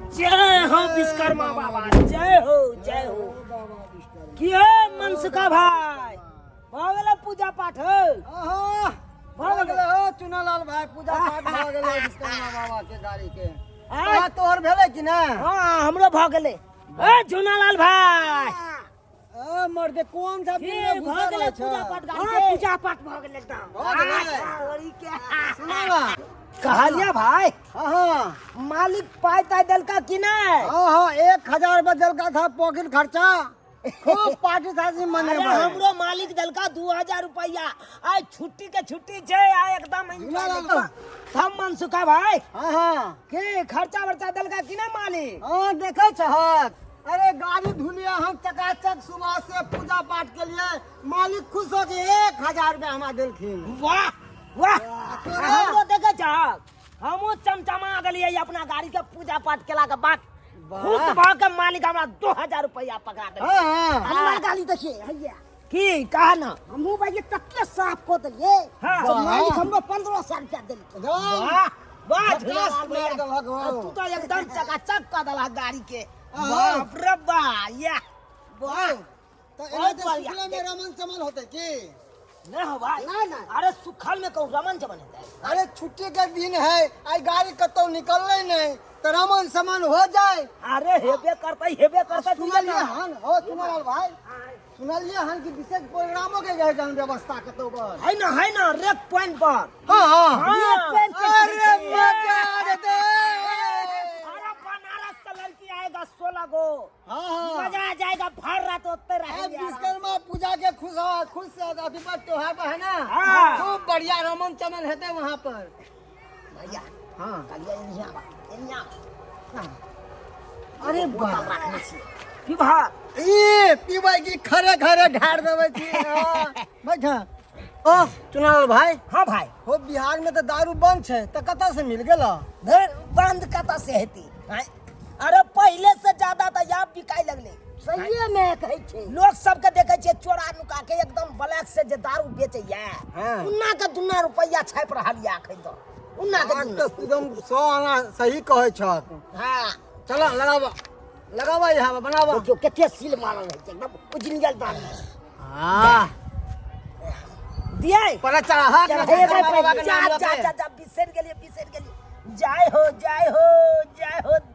जय हो विश्वकर्मा बाबा, जय हो जय हो। की है मनसुखा भाई, भगले पूजा पाठ हो? भगले हो चुनालाल भाई, पूजा पाठ भगले विश्वकर्मा बाबा के गाड़ी के। हां तोहर भेले कि ना? हां हमरो भगले। ए चुनालाल भाई, मर्दे कौन सा भगले पूजा पाठ गाड़ी के? पूजा पाठ भगले एकदम। ओरी के सुनावा कहलिया भाई। हां मालिक पाई ताई दल का कि नहीं? हां 1000 बदल का था पॉकेट खर्चा, खूब पार्टी था जी मने। अरे हमरो मालिक दल का 2000 रुपया आज छुट्टी के छुट्टी छे, आ एकदम हम मनसुखा भाई। हां के खर्चा वर्चा दल का कि नहीं मालिक? हां देखे छहत। अरे गाड़ी धुलिया हम चकाचक सुबह से पूजा पाठ के लिए मालिक खुश हो के 1000 रुपया हमारा दिलखिन। वाह वाह, हमरो देखे छ हमो चमचमा गलिए अपना गाड़ी के पूजा पाठ केला के बाद खुश भ के मालिक हमरा 2000 रुपया पकड़ा दे। हां हमार गाड़ी देखिए हैया की कहा ना हमहु भाई तकिया साफ को दिए। तो मालिक हमरो 1500 रुपया देल। वाह वाह भगवान, तू तो एकदम चकाचक का दला गाड़ी के। बाप रे बा या वाह। तो एने तो सुखले में रमन चमन होते की नहीं हो भाई? ना। अरे सुखल में कहूँ रमन चमन होता है। अरे छुट्टी के दिन है, आई गाड़ी कतो निकलले नहीं तो रमन समन हो जाए। अरे हेबे करता सुनलिए हन हो चुनालाल भाई, सुनलिए हन कि विशेष प्रोग्रामों के गए जन व्यवस्था कतो पर है ना रेक पॉइंट पर। हां रेक पॉइंट के अरे मजा आ देते। अरे बनारस से लड़की आएगा 16 गो। हां मजा आ जाएगा, भर रात होते अब रहेंगे। विश्वकर्मा पूजा के खुश से अभी पर त्योहार पर है ना, हाँ। खूब बढ़िया रमन चमन हेते वहां पर। भैया हां कलिया इन्या अरे बोतल वाह, रखने छी की भा ई पीबै की खरे खरे ढार देबै छी। बैठा ओ चुनालाल भाई, हां भाई। हो बिहार में तो दारू बंद छे, तो कता से मिल गेला? धर बंद कता से हेती। अरे पहले से ज्यादा तो या बिकाई लगले। सही में कहै छे। लोग सबके देखे छे चोरा नुका के एकदम ब्लैक से जे दारू बेचे या हाँ। उन्ना के 2 रुपया छाप रहल या खै तो उन्ना के बात तो एकदम 100 आना सही कहै छ। हां चला लगावा यहाँ बनावा। देखियो केते सील मारल है एकदम उजनियल दारू। हां दिए पता चला हां जा बिसर गेलिए जय हो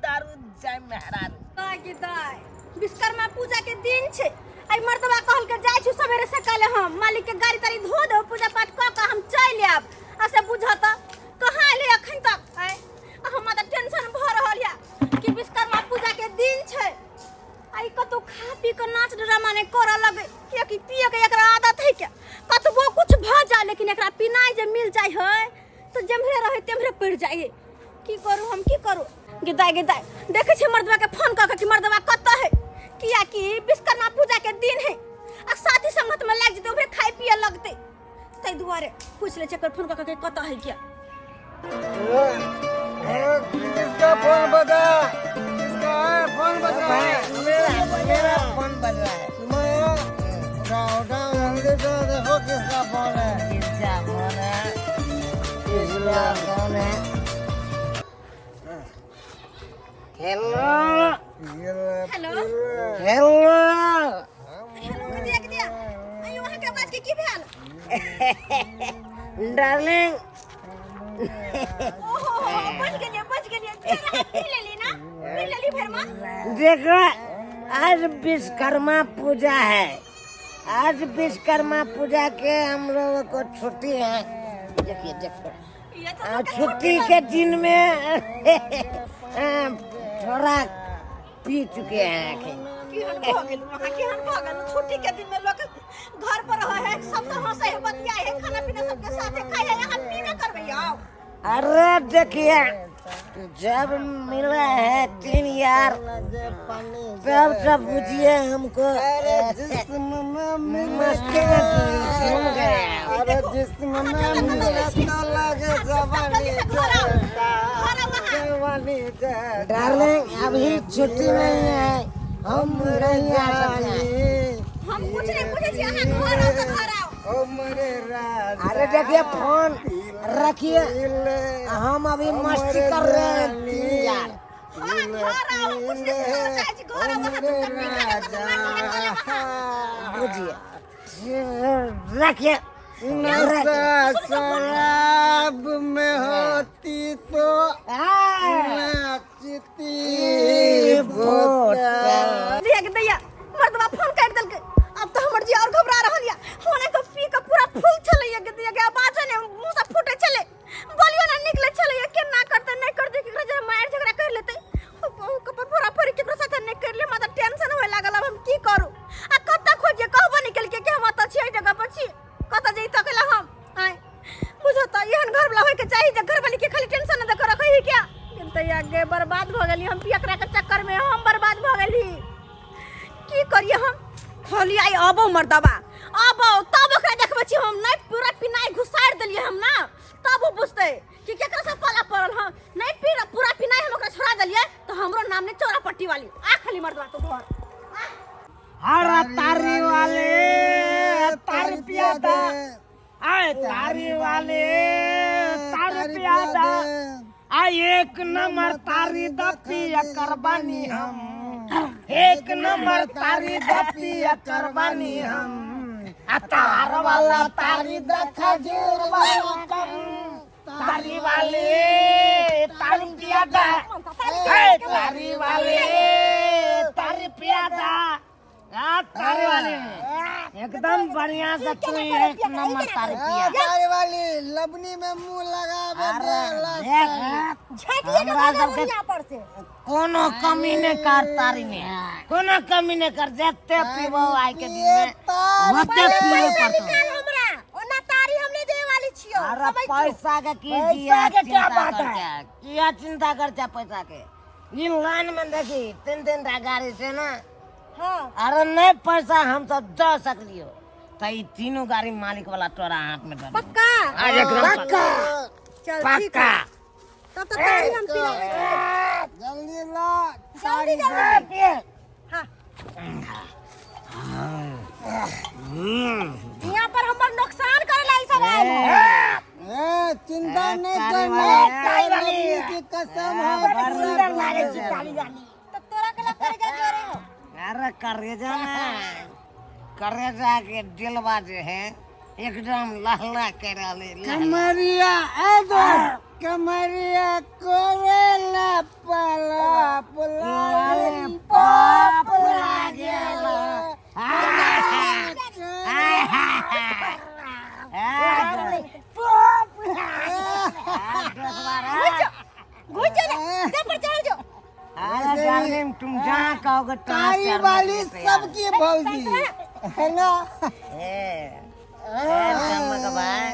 दारू जय मेहरान। दाई विश्वकर्मा पूजा के दिन छे, आई मर्दवा कहल के जाय छु सवेरे सकाले हम मालिक के गाड़ी तारी धो दो, पूजा पाठ क के हम चल आब। ऐसे बुझत कहां ले अखन तक है हम त टेंशन भ रहल या कि विश्वकर्मा पूजा के दिन छे। आई कतो खा पी के नाच ड्रामा ने कर लगे कि पिए के एकरा आदत है क्या? कतबो कुछ भ जा लेकिन एकरा पिनाई जे मिल जाय है तो जमरे रहे तेमरे पड़ जाय। की करू हम की करू? गिदाई देखे छे मर्दवा के फोन क के कि मर्दवा कत्ता है, किया कि विश्वकर्मा पूजा के दिन है आ साथी संगत में लाग जते ओकरे खाए पिए लगते। तै दुआरे पूछ ले चक्कर फोन क के कत्ता है क्या? किसका फोन बजा? किसका है फोन बजा? मेरा फोन बज रहा है। उठाओ जल्दी से देखो किसका फोन है। किसका फोन है? हेलो हेलो दिया आई वहां के बात के की भेल? डार्लिंग ओहो बच गेलिए पी लेली ना, पी लेली भरमा। देखो आज विश्वकर्मा पूजा है, आज विश्वकर्मा पूजा के हम लोगों को छुट्टी है। देखो ये तो छुट्टी के दिन में थोड़ा पी चुके हैं। केहन भ गेल वहां, केहन भ गेल? छुट्टी के दिन में लोग घर पर रहे है, सब तो हंसे है, बतियाए है, खाना पीना सबके साथे खाए है, हम पी न करबे आओ। अरे देखिए जब मिला है 3 यार तब सब बुझिए हमको जिस्म में मस्ती में घूम गए। अरे जिस्म में मिला तो लगे जवानी डार्लिंग अभी छुट्टी नहीं है, हम नहीं आ सकते हैं। हम कुछ नहीं पूछे छी, अहाँ घर आओ तो घर आओ। ओ मेरे राजा, अरे देखिए फोन रखिए, हम अभी मस्ती कर रहे हैं 3 यार। घर रखिए नशा शराब में होती तो नाचती बोतल। देख दैया मर्दवा फोन काट देलकै। अब तो हमर जी और घबरा रहल या। होने को पी के पूरा फूल चले या के दिया के आवाज ने मुंह से फूटे चले। बोलियो ना निकले चले या के ना करते नहीं करते कि जे मार झगड़ा कर लेते। कपर पूरा परी के साथ नहीं कर ले माता टेंशन होय लागल। अब हम की करू? आ कत्ता खोजे कहबो निकल के हम त छी जगह पर छी। कत्ता जई तकला हम आय बुझो त एहन घर वाला होय के चाहिए जे घर वाली के खाली टेंशन न दे कर रखई क्या। त आगे बर्बाद भ गेली हम पियकरा के चक्कर में हम बर्बाद भ गेली। की करिए हम? खाली आई आबो मर्दबा आबो तब ओकरा देखबे छी हम नहीं पूरा पिनाई घुसाड़ देलिए हम ना तब वो बुझते कि केकरा से पाला पड़ल हम नहीं पूरा पिनाई हम ओकरा छोड़ा देलिए तो हमरो नाम ने चौरा पट्टी वाली आ खाली मर्दबा तो घर हरा तारी वाले तारी पियादा आए तारी वाले तारी पियादा आई एक नंबर तारी दपिया करबानी हम एक नंबर तारी दपिया करबानी हम तार वाला तारी दखा जोर वाला कम तारी वाले तारी पियादा तारी वाले तारी पियादा तारी वाले एकदम बढ़िया से तू एक नंबर तारी पिया तारी वाली लबनी में मुंह हमरा सबके कोनो कमी नहीं कर तारी में कोनो कमी नहीं कर जते पीबो आई के दिन में ओते पिए पड़तो हमरा ओना तारी हमने दे वाली छियो। अरे पैसा के कीजिए क्या बात है क्या चिंता करता पैसा के इन लाइन में देखी तीन गाड़ी से ना हां अरे नहीं पैसा हम सब जा सकलियो तो ई तीनों गाड़ी मालिक वाला तोरा हाथ में दे पक्का आज एकदम पक्का चल ठीक पक्का है तब तो तारी हम पिला जल्दी ला जल्दी जल्दी हां यहाँ पर हमर नुकसान करेला ई सब आए चिंता नहीं करना तारी वाली की कसम है सुंदर लागे छी तारी वाली तो तोरा के लग करे जा रे हो अरे करेजा ना करेजा के दिलवा जो है एकदम लहला के रहले कमरिया एदो कमरिया कोरेला पला पला पाप लागेला घुच जा दे पर चढ़ जो अरे डार्लिंग तुम जहाँ कहोगे तारी वाली सबकी भौजी है ना। चमक भाई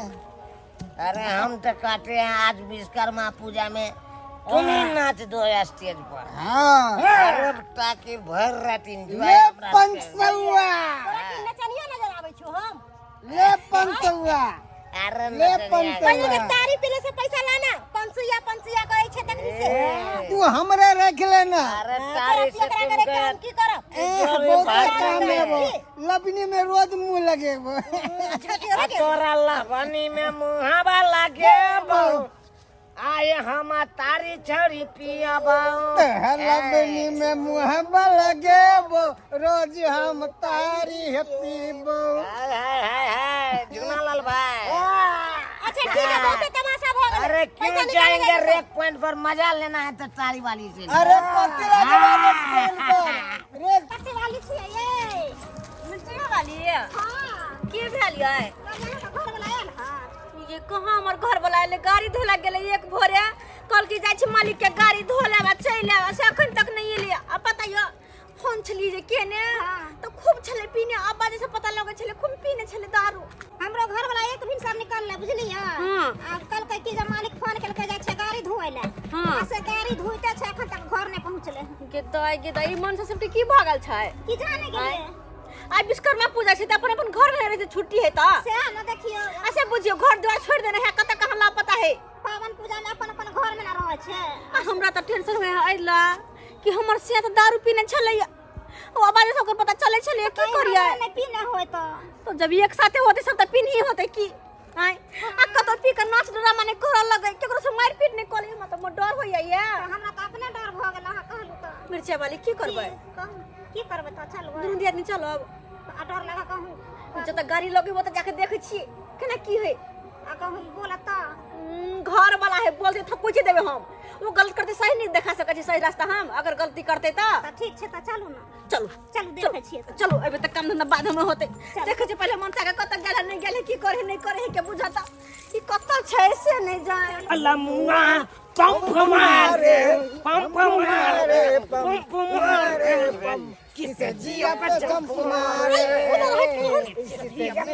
अरे हम तो काटे हैं आज विश्वकर्मा पूजा में तुम्हें नाच दो स्टेज पर हाँ अरे ताकि भर रात एंजॉय ले पंचसौआ नचनिया नजर आवे छो हम ले पंचसौआ अरे ले पहले के पंचसौआ तारी पीले से पैसा लाना 500 कहै छे तकनी से तू हमरे रख लेना। अरे तारी से करे काम की करब बहुत काम है वो लबनी में रोज मुंह लगे वो तोरा लबनी में मुहावा लगे बहु आए हम तारी छड़ी पिया बहु लबनी में मुंह लगे वो रोज हम तारी है पीबो। हाय जुगनालाल भाई अच्छा ठीक है बहुत तमाशा भ गेल अरे क्यों जाएंगे रेक पॉइंट पर मजा लेना है तो तारी वाली से अरे पतिला रे पत्ती वाली छी ये मिर्चिया वाली है हां के भेल है घर बनाया ना ये कहां हमर घर वाला ले गाड़ी धोला गेले एक भोरे कल की जाय छी मालिक के गाड़ी धोला बा चले से अखन तक नहीं एलिए अब बताइयो फोन छली जे केने तो खूब छले पीने अब बाजे से पता लगे छले खूब पीने छले दारू हमरो घर वाला एक दिन सब निकल ले बुझलिया अब कल कह की जब मालिक फोन करके जाय छे गाड़ी धोए ले से गाड़ी धोइते छे अखन तक घर नहीं पहुंचले के दई मन से सबटी की भागल छै की जाने गेले आई विश्वकर्मा पूजा छै त अपन घर में रहे छुट्टी है त से न देखियो ऐसे बुझियो घर द्वार छोड़ देने है कत कहां ला पता है पावन पूजा में अपन अपन घर में न रहे छे हमरा त टेंशन होय आइला कि हमर से त दारू पीने छलैया ओ आवाज से ओकर पता चले छले की करिया नहीं पीना होय तो जब एक साथे होते सब त पिन ही होते की हां अक्का तो पी के नाच ड्रामा ने कर लगे केकरो से मार पीट नहीं कले म त डर होइया हमरा त अपने डर भ गेल कहलु त मिर्चा वाली की करबै की करबे तो चल दुनू आदमी चलो डर लगा कहूँ जब तक गाड़ी लगे वो तो जाके देखे छिए केना की है कहूँ बोला तो घर वाला है बोलते तो कुछ देबे हम वो गलत करते सही नहीं दिखा सके छी सही रास्ता हम अगर गलती करते तो ठीक है तो चलू ना चलो चलू देखे छिए तो चलो अबे तक काम धंधा बाद में होते देखे छी पहले मन से कत गेल नहीं गेल की करे नहीं करे के बुझाता ई कत छै से नहीं जाए अल्लाह मुआ पंप मारे पंप मारे किसे जिया पे पंप मारे किसे जिया पे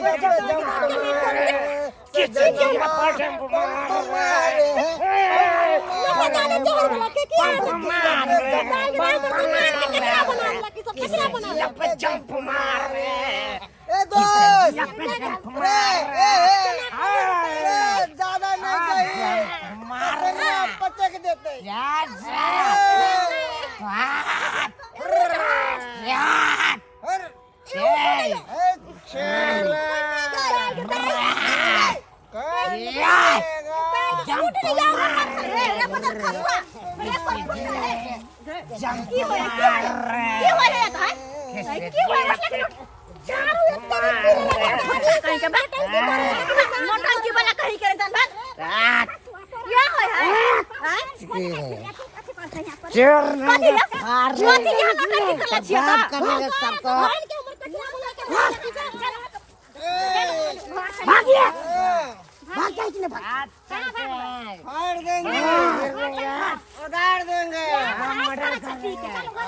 पंप मारे जंप मारे ए दोस्त ज्यादा नहीं चाहिए मारने पटक देते फाड़ देंगे उधार देंगे और बीच में आएगा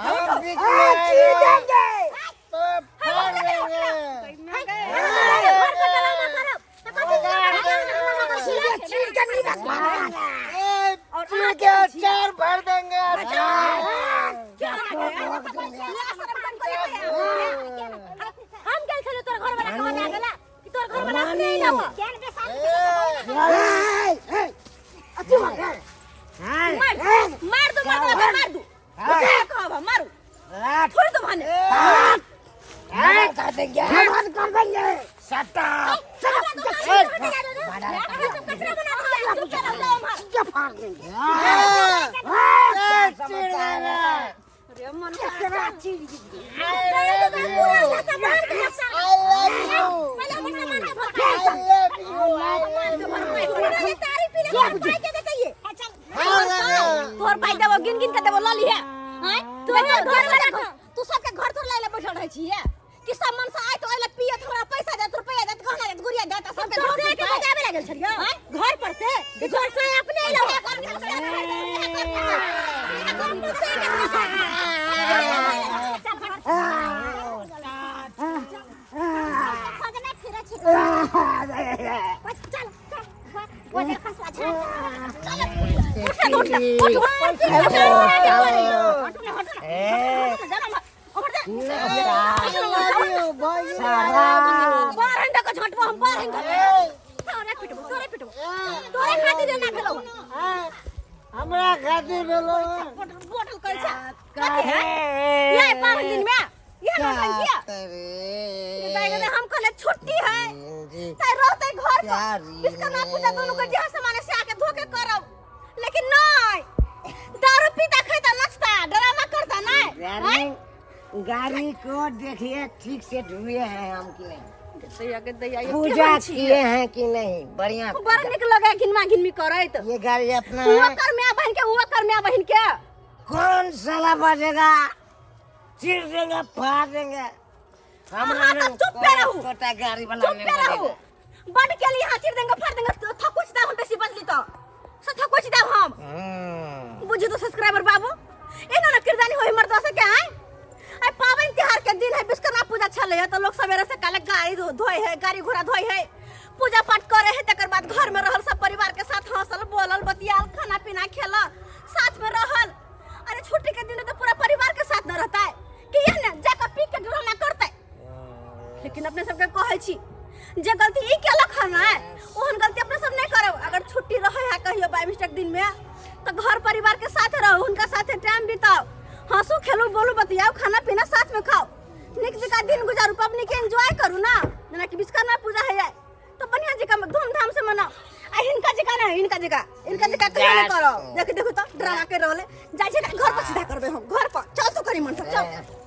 तो फाड़ देंगे चार भर देंगे हम गए छले तोर घर वाला कहना गेला कि तोर घर वाला नहीं जाबो अच्छी बात है मार दो कहबा मारू छोड़ दो भने कर देंगे कर देंगे सटा अरे मन तोर भाई देबो गिन गिन के देबो लली है हैं तू घर वाला तू सबके घर तोर लाइले बैठल रहै छी है कि सब मन से आइ तो एले पिए थोड़ा पैसा दे रुपया दे कहना दे गुड़िया दे त सबके घर से बजाबे लागल छलियो हैं घर पर से घर से अपने लो हमरा खातिर भेलो बोतल कर छ कथि है ये 5 दिन में ये ना किया ये हम कहले छुट्टी है ताई रहते घर पर विश्वकर्मा पूजा दोनों के जहां सामान से आके धोके करब लेकिन नहीं दारू पीता खाता नचता ड्रामा करता नहीं गाड़ी को देखिए ठीक से धुए हैं हम कि नहीं दैया पूजा किए हैं कि नहीं बढ़िया बड़ निक लगे घिनमा घिनमी करैत ये गाड़ी अपना हुआ है कर मैं बहन के हुआ कर मैं बहन के कौन साला बजेगा चिर देंगे फाड़ देंगे हाँ, तो चुप पे रहू। छोटा गाड़ी वाला चुप नहीं पे रहू बजेगा बड़ के लिए हां चिर देंगे फाड़ देंगे थकुच दाम हम बेसी बजली तो थकुच दाम हम बुझी तो सब्सक्राइबर बाबू एनो ना किरदानी होई मर्द से के आए आई पावन त्योहार के दिन है विश्वकर्मा पूजा चले है तो लोग सवेरे से काले गाड़ी धोए है गाड़ी घोड़ा धोए है पूजा पाठ करे है तकर बाद घर में रहल सब परिवार के साथ हंसल बोलल बतियाल खाना पीना खेला साथ में रहल अरे छुट्टी के दिन तो पूरा परिवार के साथ न रहता है कि यह ना जाकर पी के ड्रामा करते लेकिन अपने सबके कहै छी जे गलती ई केलक है ना ओहन गलती अपने सब नहीं करब अगर छुट्टी रहे है कहियो बाय मिस्टेक दिन में तो घर परिवार के साथ रहो उनका साथ टाइम बिताओ हंसो खेलो बोलो बतियाओ खाना पीना साथ में खाओ निक जगह दिन गुजारो पबनी के एंजॉय करू ना जना कि विश्वकर्मा पूजा है तो बढ़िया जगह धूमधाम से मनाओ आ इनका जगह ना इनका जगह कहियो नहीं करो देखो तो ड्रामा के रहले जाय छै घर पर सीधा करबे हम घर पर चल तो करी मन सब चल